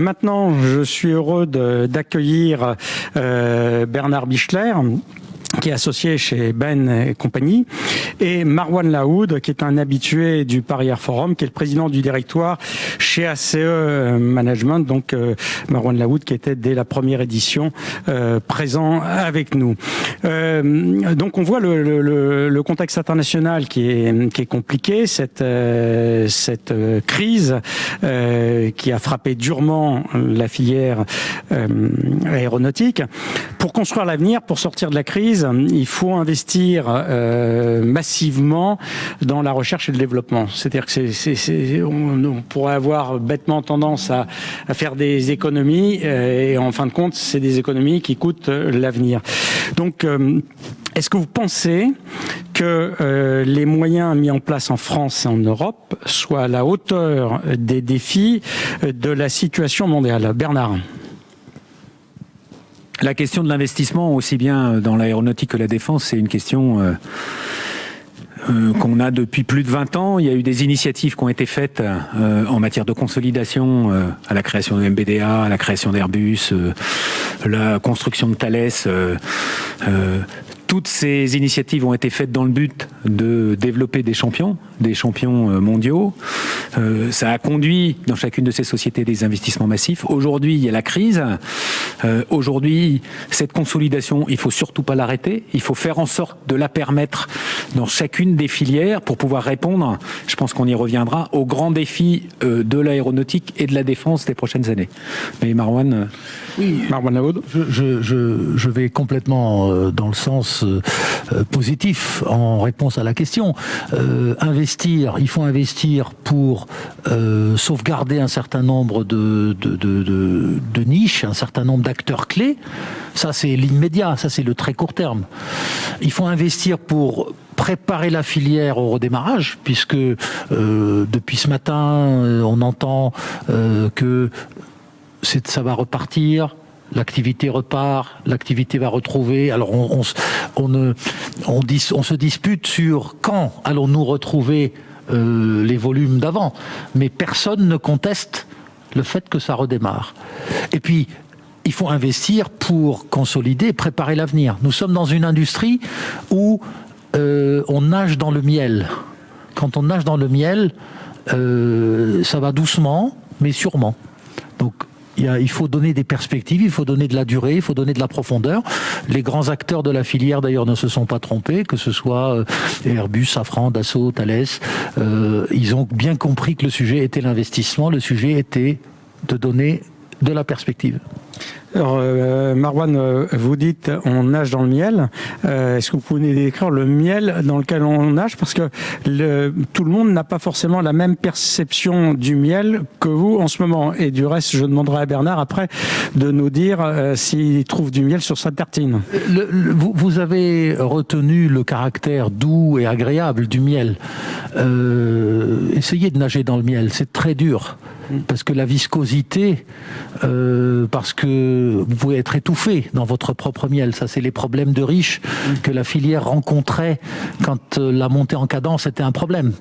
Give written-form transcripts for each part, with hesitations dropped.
maintenant, je suis heureux d'accueillir Bernard Bichler, qui est associé chez Ben et compagnie, et Marwan Laoud, qui est un habitué du Paris Air Forum, qui est le président du directoire chez ACE Management, donc Marwan Laoud, qui était dès la première édition présent avec nous. Donc on voit le contexte international qui est compliqué, cette crise qui a frappé durement la filière aéronautique. Pour construire l'avenir, pour sortir de la crise, il faut investir massivement dans la recherche et le développement. C'est-à-dire que on pourrait avoir bêtement tendance à faire des économies et en fin de compte, c'est des économies qui coûtent l'avenir. Donc, est-ce que vous pensez que les moyens mis en place en France et en Europe soient à la hauteur des défis de la situation mondiale? Bernard. La question de l'investissement, aussi bien dans l'aéronautique que la défense, c'est une question qu'on a depuis plus de 20 ans. Il y a eu des initiatives qui ont été faites en matière de consolidation, à la création de MBDA, à la création d'Airbus, la construction de Thales. Toutes ces initiatives ont été faites dans le but de développer des champions mondiaux. Ça a conduit dans chacune de ces sociétés des investissements massifs. Aujourd'hui, il y a la crise. Aujourd'hui, cette consolidation, il faut surtout pas l'arrêter. Il faut faire en sorte de la permettre dans chacune des filières pour pouvoir répondre, je pense qu'on y reviendra, aux grands défis de l'aéronautique et de la défense des prochaines années. Mais Marwan... Oui, Marwan Laoud. Je vais complètement dans le sens positif en réponse à la question. Il faut investir pour sauvegarder un certain nombre de niches, un certain nombre d'acteurs clés. Ça, c'est l'immédiat, ça, c'est le très court terme. Il faut investir pour préparer la filière au redémarrage, puisque depuis ce matin, on entend que ça va repartir, l'activité repart, l'activité va retrouver. Alors on se dispute sur quand allons-nous retrouver les volumes d'avant, mais personne ne conteste le fait que ça redémarre. Et puis il faut investir pour consolider, préparer l'avenir. Nous sommes dans une industrie où on nage dans le miel. Quand on nage dans le miel, ça va doucement, mais sûrement. Donc il faut donner des perspectives, il faut donner de la durée, il faut donner de la profondeur. Les grands acteurs de la filière, d'ailleurs, ne se sont pas trompés, que ce soit Airbus, Safran, Dassault, Thales. Ils ont bien compris que le sujet était l'investissement, le sujet était de donner de la perspective. Alors, Marwan, vous dites on nage dans le miel. Est-ce que vous pouvez décrire le miel dans lequel on nage? Parce que tout le monde n'a pas forcément la même perception du miel que vous en ce moment. Et du reste, je demanderai à Bernard après de nous dire s'il trouve du miel sur sa tartine. Vous avez retenu le caractère doux et agréable du miel. Essayez de nager dans le miel, c'est très dur. Parce que la viscosité, parce que vous pouvez être étouffé dans votre propre miel. Ça, c'est les problèmes de riches que la filière rencontrait quand la montée en cadence était un problème.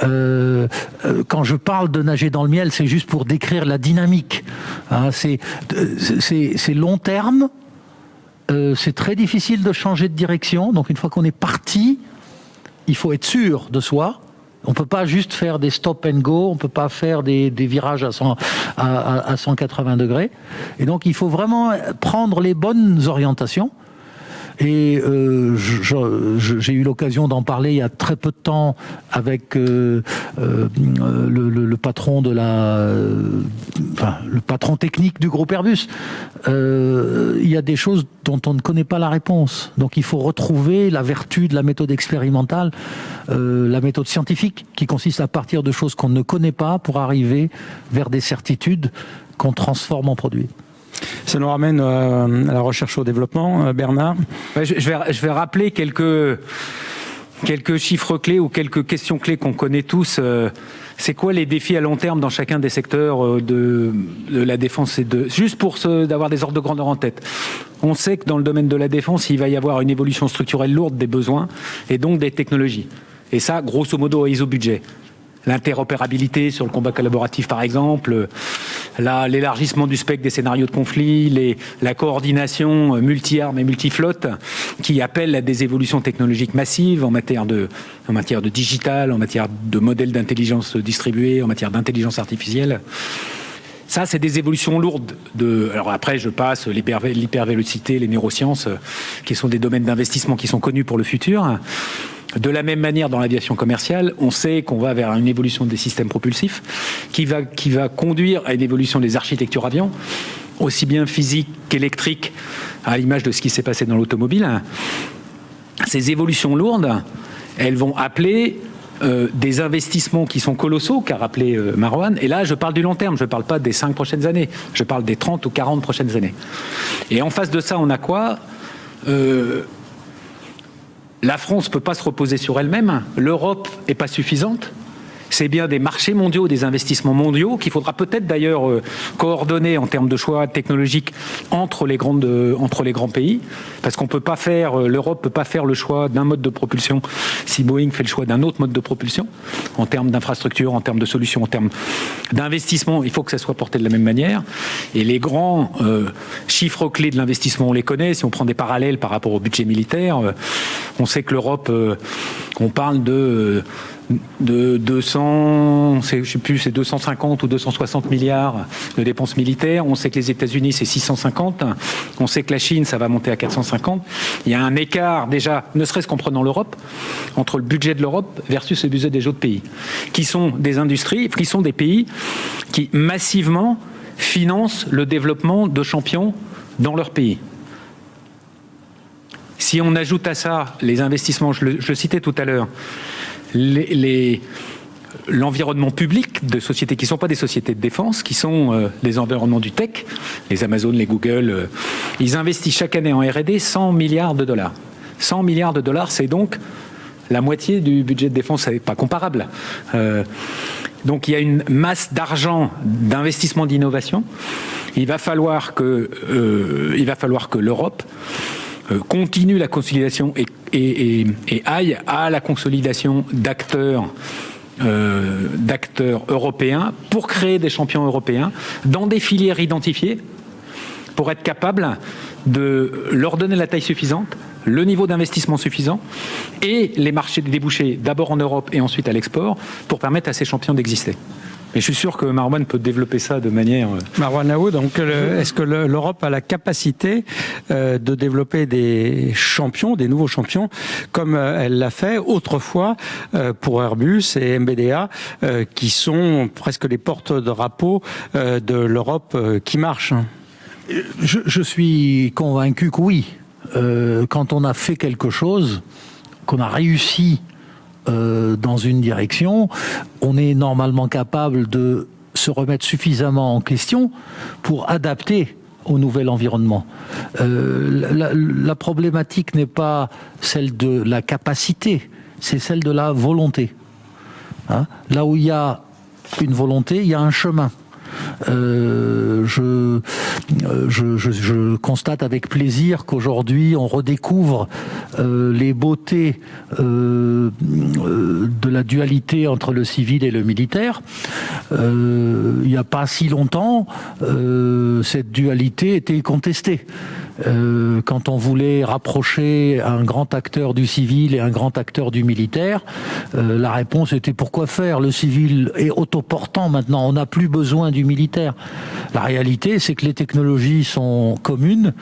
Quand je parle de nager dans le miel, c'est juste pour décrire la dynamique. Hein, c'est long terme, c'est très difficile de changer de direction. Donc une fois qu'on est parti, il faut être sûr de soi. On ne peut pas juste faire des stop and go, on ne peut pas faire des virages à 180 degrés. Et donc, il faut vraiment prendre les bonnes orientations. Et j'ai eu l'occasion d'en parler il y a très peu de temps avec le patron le patron technique du groupe Airbus. Il y a des choses dont on ne connaît pas la réponse. Donc il faut retrouver la vertu de la méthode expérimentale, la méthode scientifique, qui consiste à partir de choses qu'on ne connaît pas pour arriver vers des certitudes qu'on transforme en produits. Ça nous ramène à la recherche au développement, Bernard. Je vais rappeler quelques chiffres clés ou quelques questions clés qu'on connaît tous. C'est quoi les défis à long terme dans chacun des secteurs de la défense juste pour d'avoir des ordres de grandeur en tête. On sait que dans le domaine de la défense, il va y avoir une évolution structurelle lourde des besoins et donc des technologies. Et ça, grosso modo, à ISO budget. L'interopérabilité sur le combat collaboratif, par exemple, l'élargissement du spectre des scénarios de conflit, la coordination multi-armes et multi-flottes, qui appellent à des évolutions technologiques massives en matière de digital, en matière de modèles d'intelligence distribuée, en matière d'intelligence artificielle. Ça, c'est des évolutions lourdes. Alors après, je passe l'hypervélocité, les neurosciences, qui sont des domaines d'investissement qui sont connus pour le futur. De la même manière, dans l'aviation commerciale, on sait qu'on va vers une évolution des systèmes propulsifs qui va conduire à une évolution des architectures avions, aussi bien physiques qu'électriques, à l'image de ce qui s'est passé dans l'automobile. Ces évolutions lourdes, elles vont appeler des investissements qui sont colossaux, qu'a rappelé Marouane. Et là, je parle du long terme, je ne parle pas des 5 prochaines années, je parle des 30 ou 40 prochaines années. Et en face de ça, on a quoi ? La France ne peut pas se reposer sur elle-même, l'Europe n'est pas suffisante. C'est bien des marchés mondiaux, des investissements mondiaux qu'il faudra peut-être d'ailleurs coordonner en termes de choix technologiques entre les grands pays, parce qu'on peut pas faire, l'Europe peut pas faire le choix d'un mode de propulsion si Boeing fait le choix d'un autre mode de propulsion. En termes d'infrastructure, en termes de solutions, en termes d'investissement, il faut que ça soit porté de la même manière. Et les grands chiffres clés de l'investissement, on les connaît. Si on prend des parallèles par rapport au budget militaire, on sait que l'Europe, on parle de 200, je sais plus, c'est 250 ou 260 milliards de dépenses militaires. On sait que les États-Unis, c'est 650. On sait que la Chine, ça va monter à 450. Il y a un écart, déjà, ne serait-ce qu'en prenant l'Europe, entre le budget de l'Europe versus le budget des autres pays, qui sont des industries, qui sont des pays qui massivement financent le développement de champions dans leur pays. Si on ajoute à ça les investissements, je le citais tout à l'heure, l'environnement public de sociétés qui ne sont pas des sociétés de défense, qui sont les environnements du tech, les Amazon, les Google, ils investissent chaque année en R&D 100 milliards de dollars. 100 milliards de dollars, c'est donc la moitié du budget de défense, c'est pas comparable. Donc il y a une masse d'argent, d'investissement, d'innovation. Il va falloir que l'Europe continue la consolidation et aille à la consolidation d'acteurs européens pour créer des champions européens dans des filières identifiées pour être capable de leur donner la taille suffisante, le niveau d'investissement suffisant et les marchés débouchés d'abord en Europe et ensuite à l'export pour permettre à ces champions d'exister. Et je suis sûr que Marouane peut développer ça de manière... Marouane Aoud, donc est-ce que l'Europe a la capacité de développer des champions, des nouveaux champions, comme elle l'a fait autrefois pour Airbus et MBDA, qui sont presque les porte-drapeaux de l'Europe qui marche? Je suis convaincu que oui. Quand on a fait quelque chose, qu'on a réussi dans une direction, on est normalement capable de se remettre suffisamment en question pour adapter au nouvel environnement. La problématique n'est pas celle de la capacité, c'est celle de la volonté. Hein ? Là où il y a une volonté, il y a un chemin. Je constate avec plaisir qu'aujourd'hui on redécouvre les beautés de la dualité entre le civil et le militaire. Il n'y a pas si longtemps, cette dualité était contestée. Quand on voulait rapprocher un grand acteur du civil et un grand acteur du militaire, la réponse était pourquoi faire ? Le civil est autoportant maintenant, on n'a plus besoin du militaire. La réalité, c'est que les technologies sont communes,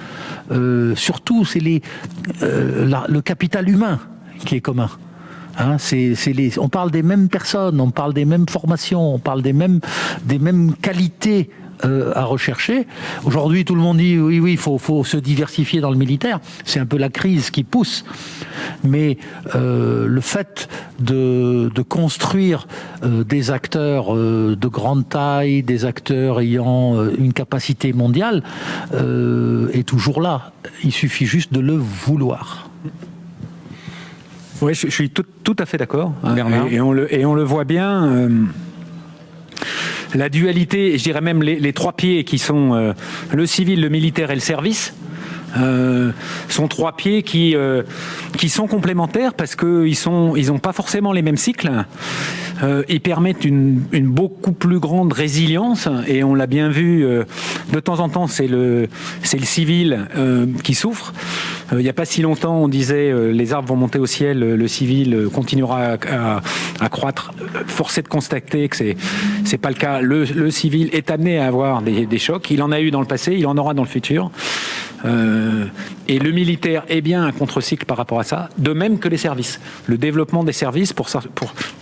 surtout c'est le capital humain qui est commun. Hein, on parle des mêmes personnes, on parle des mêmes formations, on parle des mêmes qualités à rechercher. Aujourd'hui, tout le monde dit oui, il faut se diversifier dans le militaire. C'est un peu la crise qui pousse. Mais le fait de construire des acteurs de grande taille, des acteurs ayant une capacité mondiale, est toujours là. Il suffit juste de le vouloir. Oui, je suis tout à fait d'accord. Bernard. Et on le voit bien. La dualité, je dirais même les trois pieds qui sont le civil, le militaire et le service, sont trois pieds qui sont complémentaires parce qu'ils n'ont pas forcément les mêmes cycles. Ils permettent une beaucoup plus grande résilience et on l'a bien vu, de temps en temps c'est le civil qui souffre. Il n'y a pas si longtemps on disait les arbres vont monter au ciel, le civil continuera à croître. Force est de constater que c'est pas le cas. Le civil est amené à avoir des chocs, il en a eu dans le passé, il en aura dans le futur. Et le militaire est bien un contre-cycle par rapport à ça, de même que les services. Le développement des services pour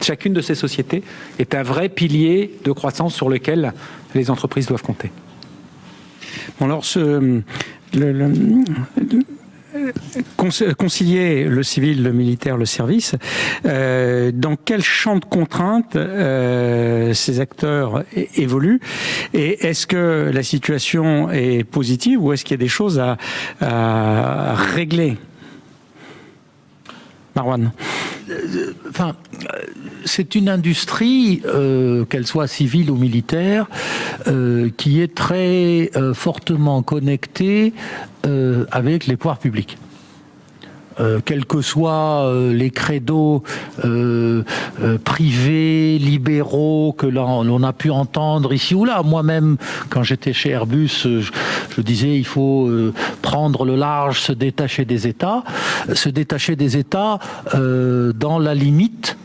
chacune de ces sociétés est un vrai pilier de croissance sur lequel les entreprises doivent compter. Bon, alors, concilier le civil, le militaire, le service, dans quel champ de contraintes ces acteurs évoluent, et est-ce que la situation est positive ou est-ce qu'il y a des choses à régler? Marwan. Enfin, c'est une industrie, qu'elle soit civile ou militaire, qui est très fortement connectée avec les pouvoirs publics. Quels que soient les credos privés, libéraux que l'on a pu entendre ici ou là. Moi-même, quand j'étais chez Airbus, je disais il faut prendre le large, se détacher des États. Se détacher des États dans la limite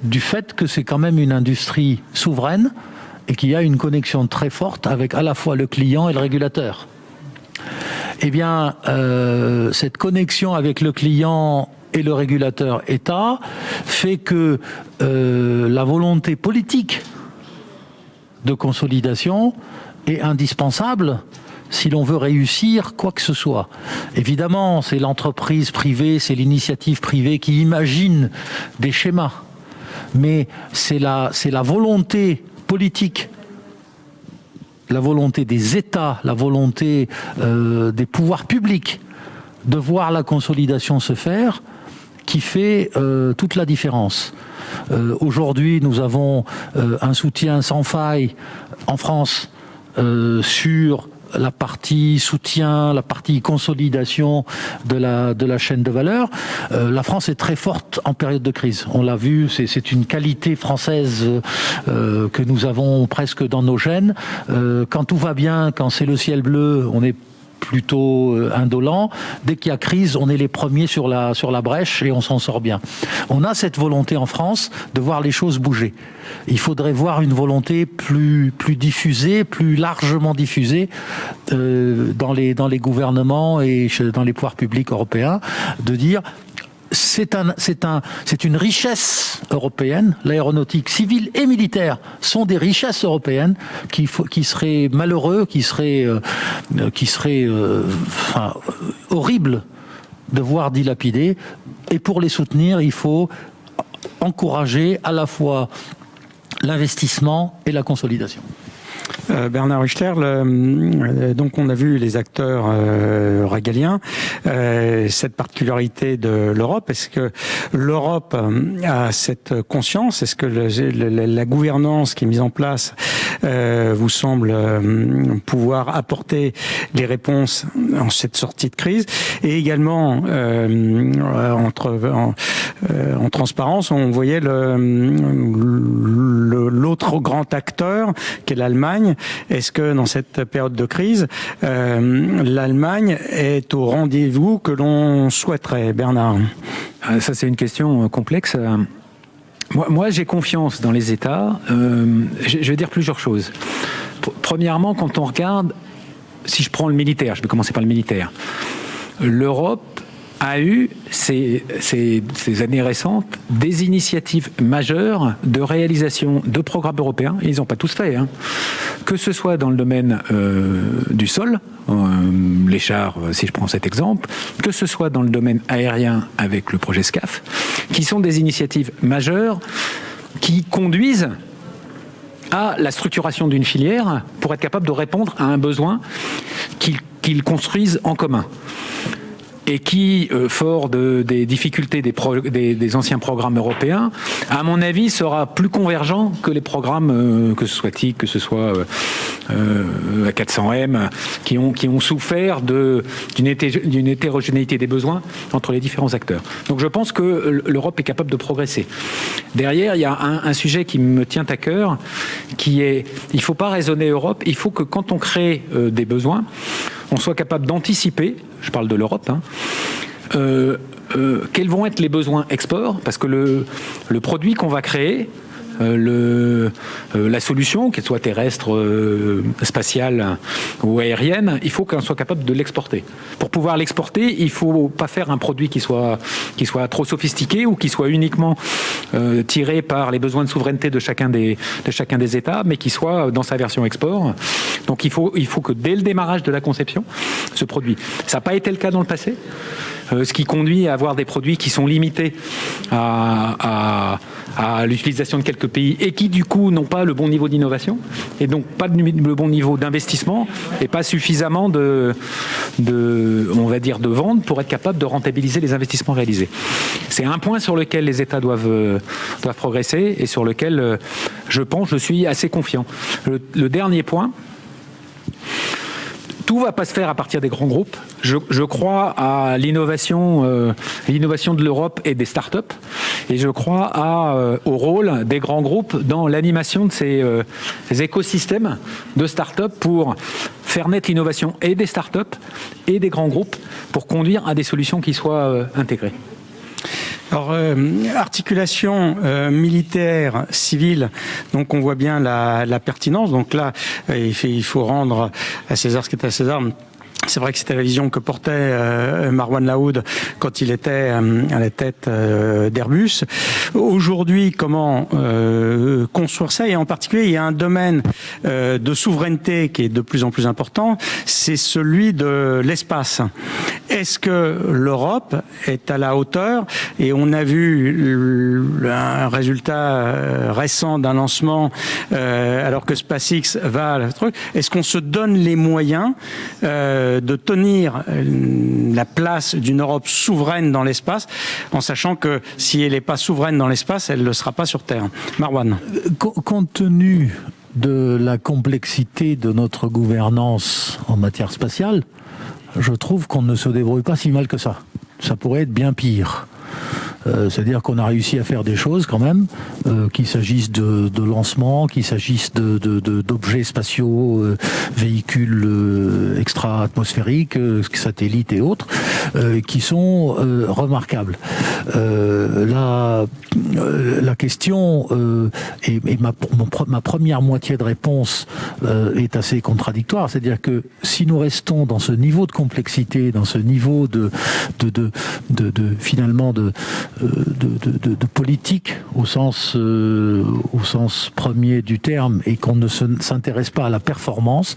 du fait que c'est quand même une industrie souveraine et qu'il y a une connexion très forte avec à la fois le client et le régulateur. Eh bien, cette connexion avec le client et le régulateur État fait que la volonté politique de consolidation est indispensable si l'on veut réussir quoi que ce soit. Évidemment, c'est l'entreprise privée, c'est l'initiative privée qui imagine des schémas, mais c'est la volonté politique, la volonté des États, la volonté des pouvoirs publics de voir la consolidation se faire qui fait toute la différence. Aujourd'hui, nous avons un soutien sans faille en France sur la partie soutien, la partie consolidation de la chaîne de valeur. La France est très forte en période de crise. On l'a vu, c'est une qualité française que nous avons presque dans nos gènes. Quand tout va bien, quand c'est le ciel bleu, on est plutôt indolent. Dès qu'il y a crise, on est les premiers sur la brèche et on s'en sort bien. On a cette volonté en France de voir les choses bouger. Il faudrait voir une volonté plus diffusée, plus largement diffusée dans les gouvernements et dans les pouvoirs publics européens, de dire c'est une richesse européenne. L'aéronautique civile et militaire sont des richesses européennes qui seraient malheureux, qui seraient horribles de voir dilapider. Et pour les soutenir, il faut encourager à la fois l'investissement et la consolidation. Bernard Richter, donc on a vu les acteurs régaliens, cette particularité de l'Europe. Est-ce que l'Europe a cette conscience? Est-ce que la gouvernance qui est mise en place vous semble pouvoir apporter les réponses en cette sortie de crise? Et également, en transparence, on voyait l'autre grand acteur qui est l'Allemagne. Est-ce que dans cette période de crise, l'Allemagne est au rendez-vous que l'on souhaiterait, Bernard? Ça, c'est une question complexe. Moi, j'ai confiance dans les États. Je vais dire plusieurs choses. Premièrement, quand on regarde, si je prends le militaire, je vais commencer par le militaire, l'Europe a eu, ces années récentes, des initiatives majeures de réalisation de programmes européens. Ils n'ont pas tous fait, hein. Que ce soit dans le domaine du sol, les chars, si je prends cet exemple, que ce soit dans le domaine aérien avec le projet SCAF, qui sont des initiatives majeures qui conduisent à la structuration d'une filière pour être capable de répondre à un besoin qu'ils construisent en commun. et qui, fort des difficultés des anciens programmes européens, à mon avis, sera plus convergent que les programmes, que ce soit TIC, que ce soit A400M, qui ont souffert d'une hétérogénéité des besoins entre les différents acteurs. Donc je pense que l'Europe est capable de progresser. Derrière, il y a un sujet qui me tient à cœur, qui est, il ne faut pas raisonner Europe, il faut que quand on crée des besoins, on soit capable d'anticiper, je parle de l'Europe, quels vont être les besoins export, parce que le produit qu'on va créer, la solution, qu'elle soit terrestre, spatiale ou aérienne, il faut qu'on soit capable de l'exporter. Pour pouvoir l'exporter, il ne faut pas faire un produit qui soit trop sophistiqué ou qui soit uniquement tiré par les besoins de souveraineté de chacun des États, mais qui soit dans sa version export. Donc il faut que dès le démarrage de la conception, ce produit. Ça n'a pas été le cas dans le passé, ce qui conduit à avoir des produits qui sont limités à l'utilisation de quelques pays et qui du coup n'ont pas le bon niveau d'innovation et donc pas le bon niveau d'investissement et pas suffisamment on va dire de vente pour être capable de rentabiliser les investissements réalisés. C'est un point sur lequel les États doivent progresser et sur lequel je suis assez confiant. Le dernier point, tout ne va pas se faire à partir des grands groupes. Je crois à l'innovation de l'Europe et des startups. Et je crois au rôle des grands groupes dans l'animation de ces écosystèmes de startups pour faire naître l'innovation et des startups et des grands groupes pour conduire à des solutions qui soient intégrées. Alors, articulation militaire, civile, donc on voit bien la pertinence. Donc là, il faut rendre à César ce qui est à César. C'est vrai que c'était la vision que portait Marwan Laoud quand il était à la tête d'Airbus. Aujourd'hui, comment construire ça? Et en particulier, il y a un domaine de souveraineté qui est de plus en plus important, c'est celui de l'espace. Est-ce que l'Europe est à la hauteur? Et on a vu un résultat récent d'un lancement alors que SpaceX va à la truc. Est-ce qu'on se donne les moyens de tenir la place d'une Europe souveraine dans l'espace, en sachant que si elle n'est pas souveraine dans l'espace, elle ne le sera pas sur Terre? Marwan. Compte tenu de la complexité de notre gouvernance en matière spatiale, je trouve qu'on ne se débrouille pas si mal que ça. Ça pourrait être bien pire. C'est-à-dire qu'on a réussi à faire des choses quand même, qu'il s'agisse de lancements, qu'il s'agisse d'objets spatiaux, véhicules extra-atmosphériques, satellites et autres, qui sont remarquables. La question, et ma première moitié de réponse est assez contradictoire, c'est-à-dire que si nous restons dans ce niveau de complexité, dans ce niveau finalement de politique au sens premier du terme et qu'on ne s'intéresse pas à la performance,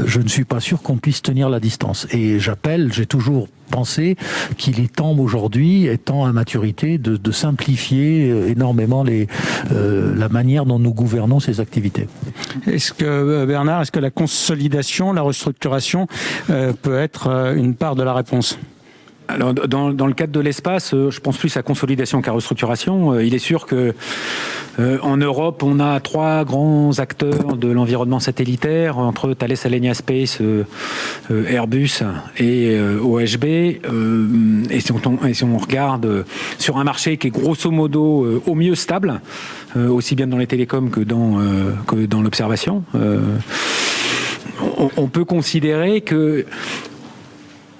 je ne suis pas sûr qu'on puisse tenir la distance. Et j'ai toujours pensé qu'il est temps aujourd'hui, étant à maturité, de simplifier énormément la manière dont nous gouvernons ces activités. Bernard, est-ce que la consolidation, la restructuration peut être une part de la réponse? Alors, dans le cadre de l'espace, je pense plus à consolidation qu'à restructuration. Il est sûr que en Europe, on a 3 grands acteurs de l'environnement satellitaire, entre Thales Alenia Space, Airbus et OHB. Et si on regarde sur un marché qui est grosso modo au mieux stable, aussi bien dans les télécoms que dans l'observation, on peut considérer que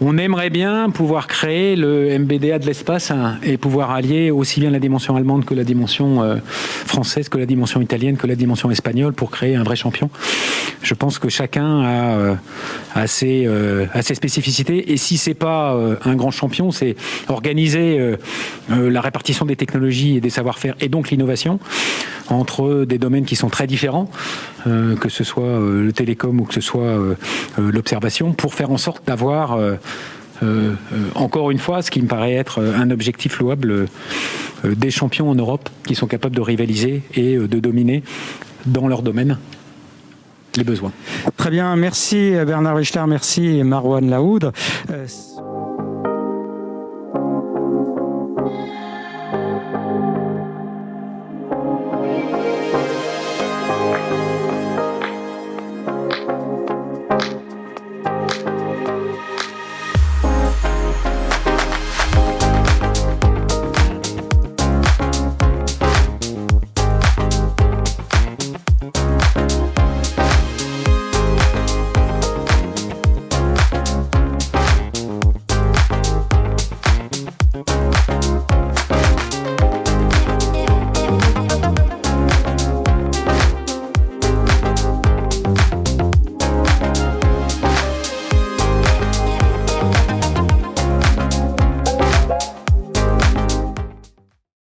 on aimerait bien pouvoir créer le MBDA de l'espace et pouvoir allier aussi bien la dimension allemande que la dimension française, que la dimension italienne, que la dimension espagnole pour créer un vrai champion. Je pense que chacun a ses spécificités. Et si c'est pas un grand champion, c'est organiser la répartition des technologies et des savoir-faire et donc l'innovation entre des domaines qui sont très différents, que ce soit le télécom ou que ce soit l'observation, pour faire en sorte d'avoir, encore une fois, ce qui me paraît être un objectif louable, des champions en Europe qui sont capables de rivaliser et de dominer dans leur domaine les besoins. Très bien, merci Bernard Richter, merci Marwan Laoud.